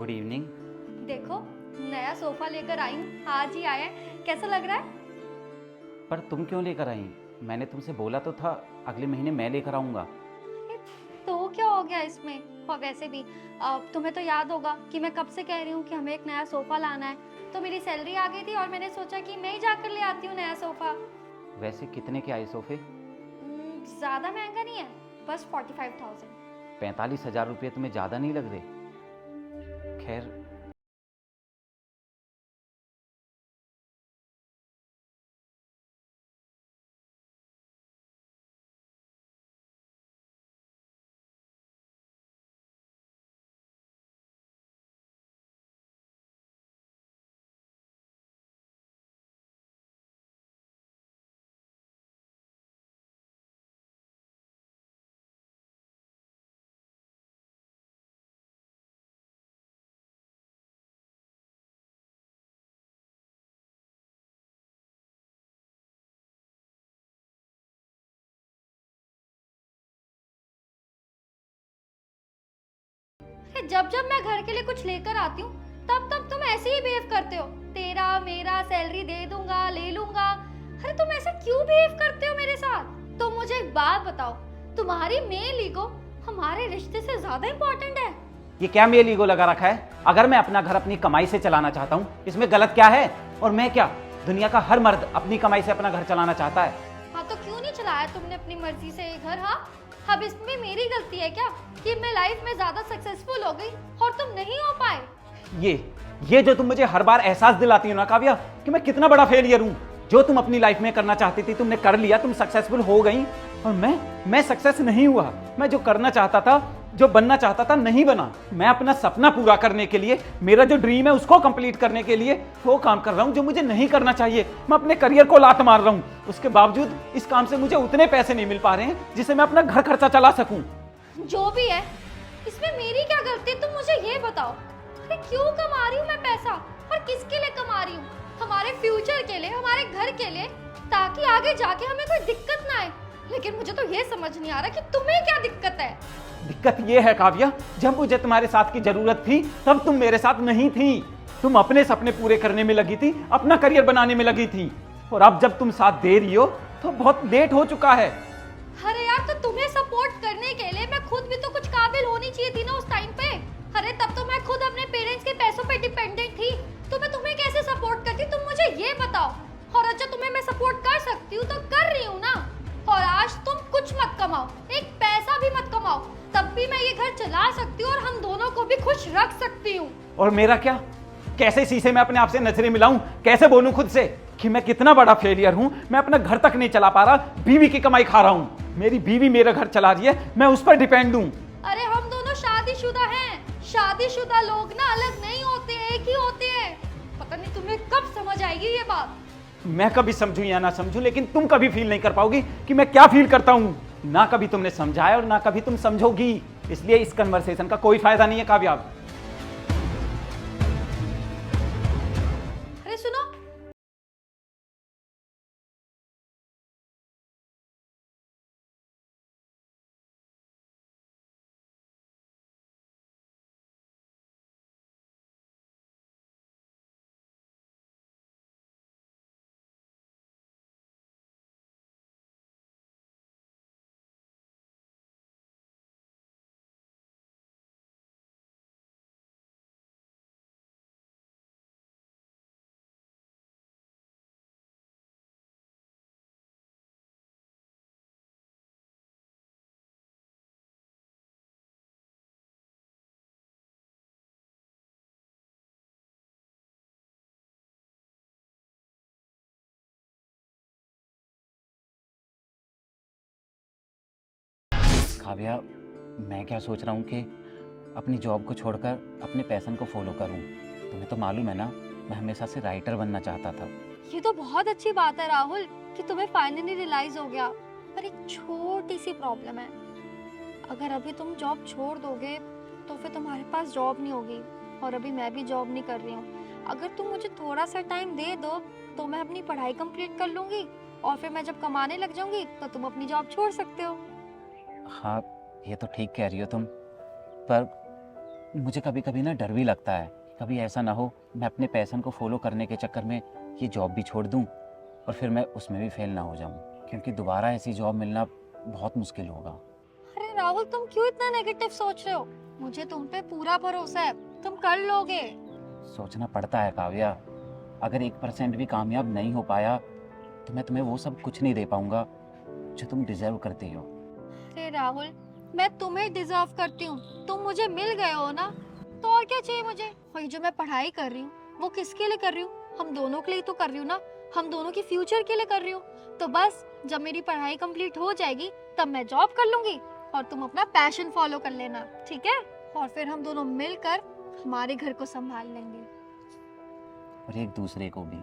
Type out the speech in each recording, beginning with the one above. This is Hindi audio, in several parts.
Good evening. देखो, नया सोफा लेकर आई हूँ, आज ही आया है। कैसा लग रहा है? पर तुम क्यों लेकर आई? मैंने तुमसे बोला तो था अगले महीने मैं लेकर आऊँगा। अरे, तो क्या हो गया इसमें? और वैसे भी तुम्हें तो याद होगा कि मैं कब से कह रही हूँ कि हमें एक नया सोफा लाना है। तो मेरी सैलरी आ गई थी और मैंने सोचा कि मैं ही जाकर ले आती हूँ नया सोफा। वैसे कितने के आए सोफे? ज़्यादा महंगा नहीं है, बस 45,000। 45,000 रुपये तुम्हें ज़्यादा नहीं लग रहे? खैर, जब जब मैं घर के लिए कुछ लेकर आती हूँ तब तब तुम ऐसे ही बिहेव करते हो। तेरा मेरा सैलरी दे दूंगा, ले लूंगा। अरे तुम ऐसे क्यों बिहेव करते हो मेरे साथ? तो मुझे एक बात बताओ, तुम्हारी मेल ईगो हमारे रिश्ते से ज्यादा इम्पोर्टेंट है? ये क्या मेल ईगो लगा रखा है? अगर मैं अपना घर अपनी कमाई से चलाना चाहता हूँ, इसमें गलत क्या है? और मैं क्या, दुनिया का हर मर्द अपनी कमाई से अपना घर चलाना चाहता है। हाँ, तो क्यों नहीं चलाया तुमने अपनी मर्जी से ये घर? हाँ, अब इसमें मेरी गलती है क्या कि मैं लाइफ में ज्यादा सक्सेसफुल हो गई और तुम नहीं हो पाए? ये जो तुम मुझे हर बार एहसास दिलाती हो ना काव्या कि मैं कितना बड़ा फेलियर हूं। जो तुम अपनी लाइफ में करना चाहती थी तुमने कर लिया, तुम सक्सेसफुल हो गई, और मैं सक्सेस नहीं हुआ। मैं जो करना चाहता था, जो बनना चाहता था, नहीं बना। मैं अपना सपना पूरा करने के लिए, मेरा जो ड्रीम है उसको कंप्लीट करने के लिए वो काम कर रहा हूं जो मुझे नहीं करना चाहिए। मैं अपने करियर को लात मार रहा हूं। उसके बावजूद इस काम से मुझे उतने पैसे नहीं मिल पा रहे हैं जिससे मैं अपना घर खर्चा चला सकूं। जो भी है, इसमें मेरी क्या गलती? तुम मुझे ये बताओ, अरे क्यों कमा रही हूँ मैं पैसा और किसके लिए कमा रही हूँ? हमारे फ्यूचर के लिए, हमारे घर के लिए, ताकि आगे जाके हमें कोई दिक्कत ना आए। लेकिन मुझे तो ये समझ नहीं आ रहा कि तुम्हें क्या दिक्कत है। दिक्कत ये है काव्या, जब मुझे तुम्हारे साथ की जरूरत थी तब तुम मेरे साथ नहीं थी। तुम अपने सपने पूरे करने में लगी थी, अपना करियर बनाने में लगी थी, और अब जब तुम साथ दे रही हो तो बहुत लेट हो चुका है। अरे यार, तो तुम्हें सपोर्ट करने के लिए मैं खुद भी तो कुछ काबिल होनी चाहिए थी ना उस टाइम पे। अरे तब तो मैं खुद अपने पेरेंट्स के पैसों पे डिपेंडेंट थी, तो मैं तुम्हें कैसे सपोर्ट करती? तुम मुझे ये बताओ। और अच्छा, तुम्हें मैं सपोर्ट कर सकती हूँ तो कर रही हूँ ना। और आज तुम कुछ मत कमाओ, एक पैसा भी मत कमाओ, तब भी मैं ये घर चला सकती हूँ और हम दोनों को भी खुश रख सकती हूँ। और मेरा क्या? कैसे शीशे में अपने आप से नजरें मिलाऊं? कैसे बोलूं खुद से कि मैं कितना बड़ा फेलियर हूं? मैं अपना घर तक नहीं चला पा रहा, बीवी की कमाई खा रहा हूं। मेरी बीवी मेरा घर चला रही है, मैं उस पर डिपेंड हूं। अरे हम दोनों शादीशुदा हैं। शादीशुदा लोग ना अलग नहीं होते, एक ही होते हैं। पता नहीं तुम्हें कब समझ आएगी ये बात। मैं कभी समझूं या ना समझूं, लेकिन तुम कभी फील नहीं कर पाओगी कि मैं क्या फील करता हूं। ना कभी तुमने समझाया और ना कभी तुम समझोगी। इसलिए इस कन्वर्सेशन का कोई फायदा नहीं है काव्या। अरे सुनो, काव्या, मैं क्या सोच रहा हूँ कि अपनी जॉब को छोड़कर अपने पैशन को फॉलो करूँ। तुम्हें तो मालूम है ना, मैं हमेशा से राइटर बनना चाहता था। ये तो बहुत अच्छी बात है राहुल कि तुम्हें फाइनली रियलाइज हो गया। पर एक छोटी सी प्रॉब्लम है। अगर अभी तुम जॉब छोड़ दोगे तो फिर तुम्हारे पास जॉब नहीं होगी, और अभी मैं भी जॉब नहीं कर रही हूँ। अगर तुम मुझे थोड़ा सा टाइम दे दो तो मैं अपनी पढ़ाई कंप्लीट कर लूंगी, और फिर मैं जब कमाने लग जाऊंगी तो तुम अपनी जॉब छोड़ सकते हो। हाँ, ये तो ठीक कह रही हो तुम, पर मुझे कभी कभी ना डर भी लगता है कि कभी ऐसा ना हो मैं अपने पैशन को फॉलो करने के चक्कर में ये जॉब भी छोड़ दूं और फिर मैं उसमें भी फेल ना हो जाऊं, क्योंकि दोबारा ऐसी जॉब मिलना बहुत मुश्किल होगा। अरे राहुल, तुम क्यों इतना नेगेटिव सोच रहे हो? मुझे तुम पे पूरा भरोसा है, तुम कर लोगे। सोचना पड़ता है काव्या, अगर 1% भी कामयाब नहीं हो पाया तो मैं तुम्हें वो सब कुछ नहीं दे पाऊंगा जो तुम डिजर्व करती हो। अरे राहुल, मैं तुम्हें डिजर्व करती हूँ, तुम मुझे मिल गए हो ना, तो और क्या चाहिए मुझे? और ये जो मैं पढ़ाई कर रही हूँ वो किसके लिए कर रही हूँ? हम दोनों के लिए तो कर रही हूँ ना, हम दोनों की फ्यूचर के लिए कर रही हूँ। तो बस जब मेरी पढ़ाई कंप्लीट हो जाएगी तब मैं जॉब कर लूंगी और तुम अपना पैशन फॉलो कर लेना, ठीक है? और फिर हम दोनों मिलकर हमारे घर को संभाल लेंगे। और एक दूसरे को भी।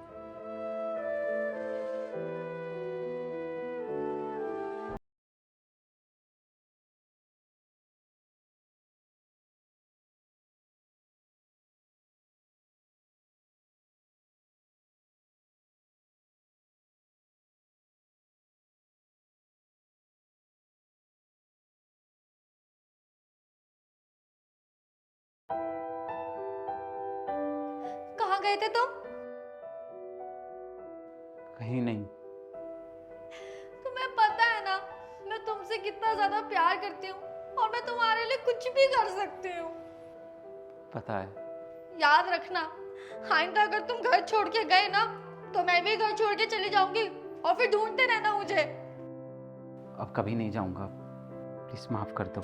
कहाँ गए थे तुम? कहीं नहीं। तुम्हें पता है ना मैं तुमसे कितना ज्यादा प्यार करती हूँ और मैं तुम्हारे लिए कुछ भी कर सकती हूँ। पता है। याद रखना, आइंदा अगर तुम घर छोड़ के गए ना तो मैं भी घर छोड़ के चली जाऊंगी और फिर ढूंढते रहना मुझे। अब कभी नहीं जाऊंगा, प्लीज माफ कर दो।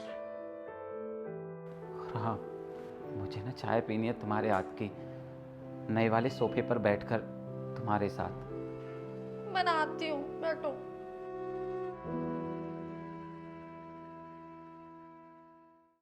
और हाँ, मुझे ना चाय पीनी है तुम्हारे हाथ की, नए वाले सोफे पर बैठकर तुम्हारे साथ। बनाती हूँ, बैठो।